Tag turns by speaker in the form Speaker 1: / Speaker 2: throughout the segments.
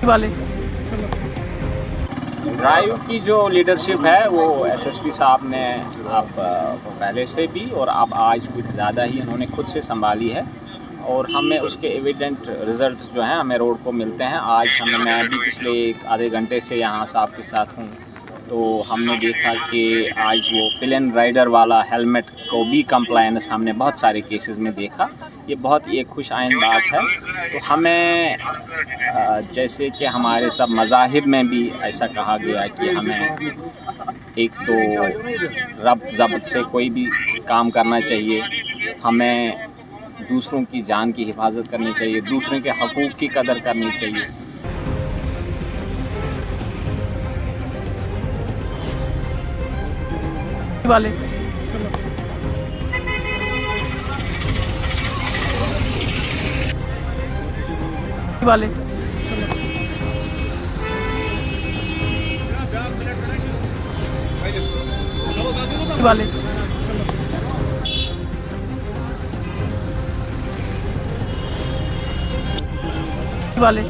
Speaker 1: वाले
Speaker 2: ड्राइव की जो लीडरशिप है वो एसएसपी साहब ने अब पहले से भी और अब आज कुछ ज़्यादा ही इन्होंने खुद से संभाली है और हमें उसके एविडेंट रिज़ल्ट जो हैं हमें रोड को मिलते हैं। आज मैं भी पिछले एक आधे घंटे से यहाँ साहब के साथ हूँ, तो हमने देखा कि आज वो पिलन राइडर वाला हेलमेट को भी कंप्लायंस हमने बहुत सारे केसेस में देखा। ये बहुत एक खुश आइन बात है। तो हमें जैसे कि हमारे सब मज़ाहिब में भी ऐसा कहा गया कि हमें एक तो रब ज़ब्त से कोई भी काम करना चाहिए, हमें दूसरों की जान की हिफाजत करनी चाहिए, दूसरों के हकूक़ की कदर करनी चाहिए।
Speaker 1: वाले वाले वाले वाले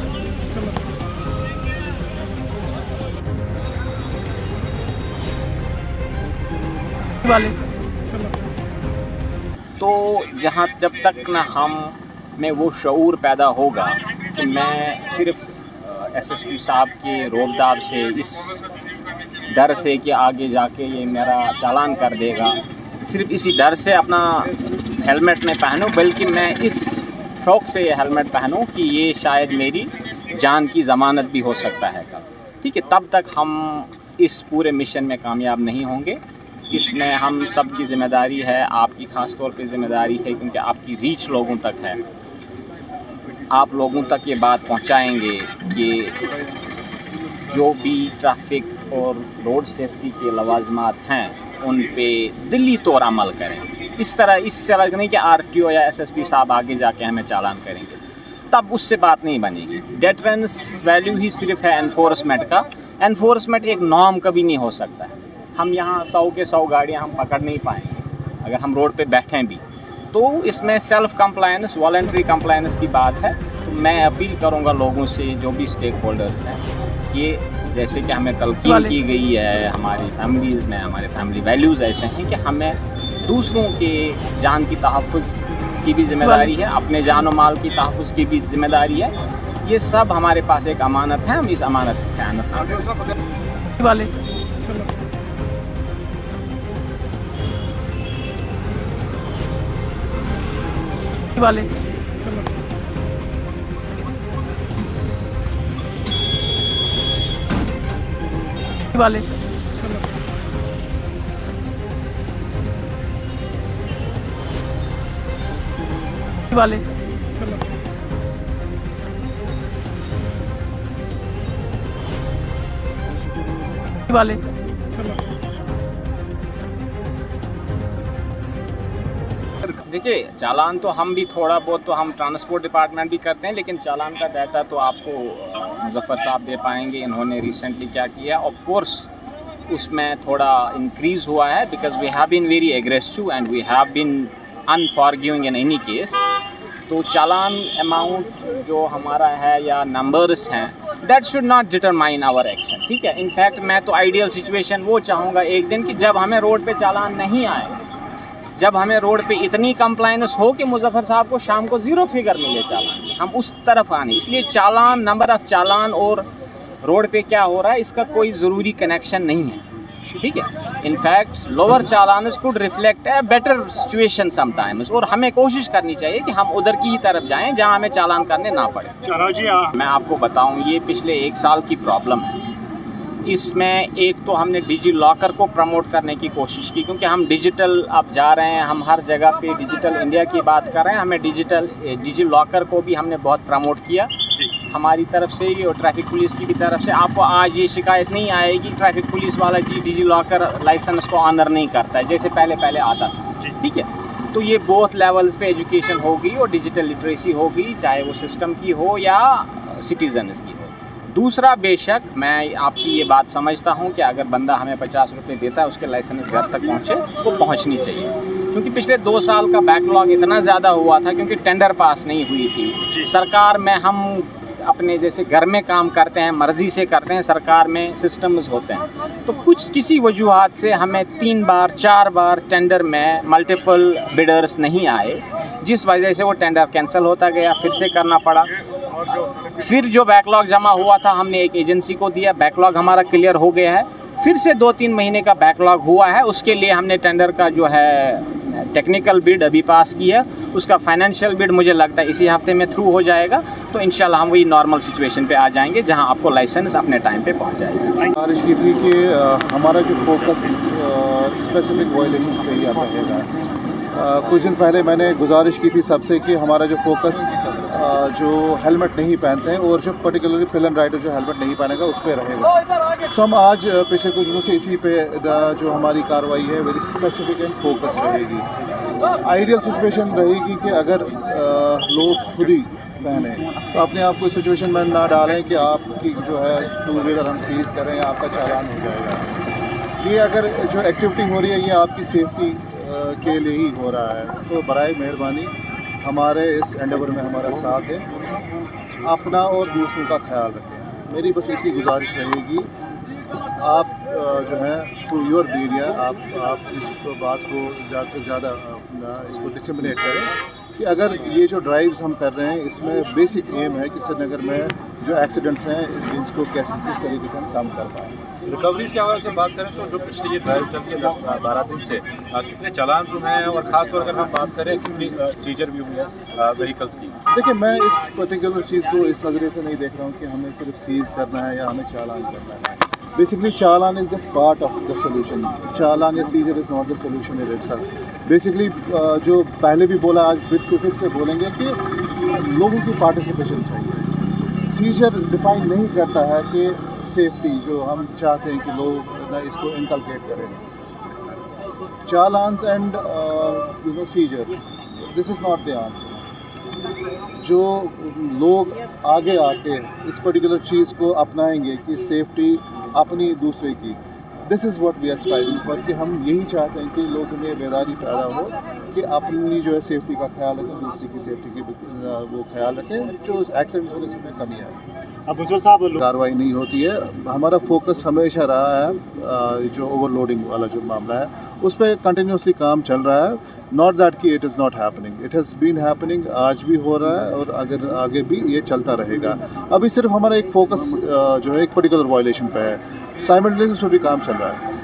Speaker 1: वाले
Speaker 2: तो जहाँ जब तक ना हम में वो शऊर पैदा होगा कि मैं सिर्फ एसएसपी साहब के रोबदाब से, इस डर से कि आगे जाके ये मेरा चालान कर देगा, सिर्फ इसी डर से अपना हेलमेट नहीं पहनूं, बल्कि मैं इस शौक़ से ये हेलमेट पहनूं कि ये शायद मेरी जान की ज़मानत भी हो सकता है कल। ठीक है, तब तक हम इस पूरे मिशन में कामयाब नहीं होंगे। इसमें हम सब की ज़िम्मेदारी है, आपकी ख़ास तौर पे ज़िम्मेदारी है, क्योंकि आपकी रीच लोगों तक है। आप लोगों तक ये बात पहुंचाएंगे कि जो भी ट्रैफिक और रोड सेफ्टी के लवाज़मात हैं उन पे दिली तौर अमल करें। इस तरह नहीं कि आरटीओ या एसएसपी साहब आगे जाके हमें चालान करेंगे, तब उससे बात नहीं बनेगी। डेटरेंस वैल्यू ही सिर्फ है एनफोर्समेंट का। एनफोर्समेंट एक नॉर्म कभी नहीं हो सकता है। हम यहाँ 100 के 100 गाड़ियाँ हम पकड़ नहीं पाएंगे अगर हम रोड पे बैठें भी। तो इसमें सेल्फ कंप्लायंस, वॉलंटरी कंप्लायंस की बात है। तो मैं अपील करूँगा लोगों से, जो भी स्टेक होल्डर्स हैं, ये जैसे कि हमें तलकीन की गई है हमारी फैमिलीज़ में, हमारे फैमिली वैल्यूज़ ऐसे हैं कि हमें दूसरों के जान की तहफ़्फ़ुज़ की भी ज़िम्मेदारी है, अपने जान और माल की तहफ़्फ़ुज़ की भी ज़िम्मेदारी है। ये सब हमारे पास एक अमानत है, हम इस अमानत की ख़यानत
Speaker 1: वाले वाले वाले वाले वाले
Speaker 2: देखिए, चालान तो हम भी थोड़ा बहुत तो हम ट्रांसपोर्ट डिपार्टमेंट भी करते हैं, लेकिन चालान का डाटा तो आपको मुज़फ़्फ़र साहब दे पाएंगे। इन्होंने रिसेंटली क्या किया, ऑफ कोर्स उसमें थोड़ा इंक्रीज़ हुआ है, because we have been very aggressive and we have been unforgiving in any case. तो चालान अमाउंट जो हमारा है या नंबर्स हैं, that should not determine our action. ठीक है, इनफैक्ट मैं तो आइडियल सिचुएशन वो चाहूँगा एक दिन कि जब हमें रोड पे चालान नहीं आए, जब हमें रोड पे इतनी कंप्लायंस हो कि मुज़फ़्फ़र साहब को शाम को 0 फिगर मिले चालान, हम उस तरफ आने। इसलिए चालान, नंबर ऑफ़ चालान और रोड पे क्या हो रहा है, इसका कोई ज़रूरी कनेक्शन नहीं है। ठीक है, in fact lower चालान्स could reflect a better situation sometimes, और हमें कोशिश करनी चाहिए कि हम उधर की तरफ जाएं जहां हमें चालान करने ना पड़े। मैं आपको बताऊं, ये पिछले 1 साल की प्रॉब्लम है। इसमें एक तो हमने डिजी लॉकर को प्रमोट करने की कोशिश की, क्योंकि हम डिजिटल अब जा रहे हैं, हम हर जगह पे डिजिटल इंडिया की बात कर रहे हैं। हमें डिजी लॉकर को भी हमने बहुत प्रमोट किया हमारी तरफ से ही और ट्रैफिक पुलिस की भी तरफ से। आपको आज ये शिकायत नहीं आएगी ट्रैफिक पुलिस वाला जी डिजी लॉकर लाइसेंस को ऑनर नहीं करता है, जैसे पहले आता था। ठीक है, तो ये बोथ लेवल्स पे एजुकेशन होगी और डिजिटल लिटरेसी होगी, चाहे वो सिस्टम की हो या सिटीजन्स की हो। दूसरा, बेशक मैं आपकी ये बात समझता हूँ कि अगर बंदा हमें 50 रुपये देता है, उसके लाइसेंस घर तक पहुँचे तो पहुँचनी चाहिए, क्योंकि पिछले 2 साल का बैकलॉग इतना ज़्यादा हुआ था क्योंकि टेंडर पास नहीं हुई थी। सरकार में हम अपने जैसे घर में काम करते हैं, मर्ज़ी से करते हैं, सरकार में सिस्टम्स होते हैं, तो कुछ किसी वजूहात से हमें 3 बार 4 बार टेंडर में मल्टीपल बिडर्स नहीं आए, जिस वजह से वो टेंडर कैंसिल होता गया, फिर से करना पड़ा। फिर जो बैकलॉग जमा हुआ था हमने एक एजेंसी को दिया, बैकलॉग हमारा क्लियर हो गया है। फिर से 2-3 महीने का बैकलॉग हुआ है, उसके लिए हमने टेंडर का जो है टेक्निकल बिड अभी पास की है, उसका फाइनेंशियल बिड मुझे लगता है इसी हफ्ते में थ्रू हो जाएगा, तो इंशाल्लाह हम वही नॉर्मल सिचुएशन पे आ जाएंगे जहां आपको लाइसेंस अपने टाइम पे पहुंच जाएगा।
Speaker 3: गुजारिश की थी कि हमारा जो फोकस स्पेसिफिक वायलेशंस पे ही आता रहेगा। कुछ दिन पहले मैंने गुजारिश की थी सबसे कि हमारा जो फोकस जो हेलमेट नहीं पहनते हैं और जो पर्टिकुलरली पिलन राइडर जो हेलमेट नहीं पहनेगा उस पर रहेगा। सो हम आज पिछले कुछ दिनों से इसी पे जो हमारी कार्रवाई है वेरी स्पेसिफिक एंड फोकस रहेगी। आइडियल सिचुएशन रहेगी कि अगर लोग खुद ही पहने तो अपने आप को इस सिचुएशन में ना डालें कि आपकी जो है 2 व्हीलर हम सीज करें, आपका चालान हो जाएगा। ये अगर जो एक्टिविटी हो रही है ये आपकी सेफ्टी के लिए ही हो रहा है, तो बराए मेहरबानी हमारे इस एंडेवर में हमारा साथ है, अपना और दूसरों का ख्याल रखें। मेरी बस इतनी गुजारिश रहेगी, आप जो है थ्रू योर मीडिया आप इस बात को ज़्यादा से ज़्यादा इसको डिसमिनेट करें कि अगर ये जो ड्राइव्स हम कर रहे हैं इसमें बेसिक एम है कि श्रीनगर में जो एक्सीडेंट्स हैं इनको किस तरीके से हम कम कर पाएँ।
Speaker 4: रिकवरीज के हवाले से बात करें तो जो पिछली ये ड्राइव चल रही है 10-12 दिन से कितने चालान जो हैं, और ख़ासतौर पर अगर हम बात करें कितनी सीजर भी हुई है व्हीकल्स की।
Speaker 3: देखिए मैं इस पर्टिकुलर चीज़ को इस नज़रिए से नहीं देख रहा हूँ कि हमें सिर्फ सीज़ करना है या हमें चालान करना है। Basically challan is just part of the solution. Challan या seizure is not the solution in itself. Basically जो पहले भी बोला आज फिर से बोलेंगे कि लोगों की पार्टिसिपेशन चाहिए। सीजर डिफाइन नहीं करता है कि सेफ्टी जो हम चाहते हैं कि लोग ना इसको इनकलकेट करें। Challans and seizures this is not the answer. जो लोग आगे आके इस पर्टिकुलर चीज़ को अपनाएंगे कि सेफ्टी अपनी दूसरे की, this is what we are striving for, कि हम यही चाहते हैं कि लोगों में बेदारी पैदा हो कि अपनी जो है सेफ्टी का ख्याल रखें, दूसरे की सेफ्टी की वो ख्याल रखें, जो एक्सीडेंट होने से कमी आए।
Speaker 5: अब बुजुर्ग साहब
Speaker 3: कार्रवाई नहीं होती है। हमारा फोकस हमेशा रहा है जो ओवरलोडिंग वाला जो मामला है उस पर कंटिन्यूसली काम चल रहा है। नॉट दैट कि it is not happening, it has been happening, आज भी हो रहा है और अगर आगे भी ये चलता रहेगा। अभी सिर्फ हमारा एक फोकस जो है एक पर्टिकुलर वायलेशन पे है, साइमल्टेनियसली उस पर भी काम चल रहा है।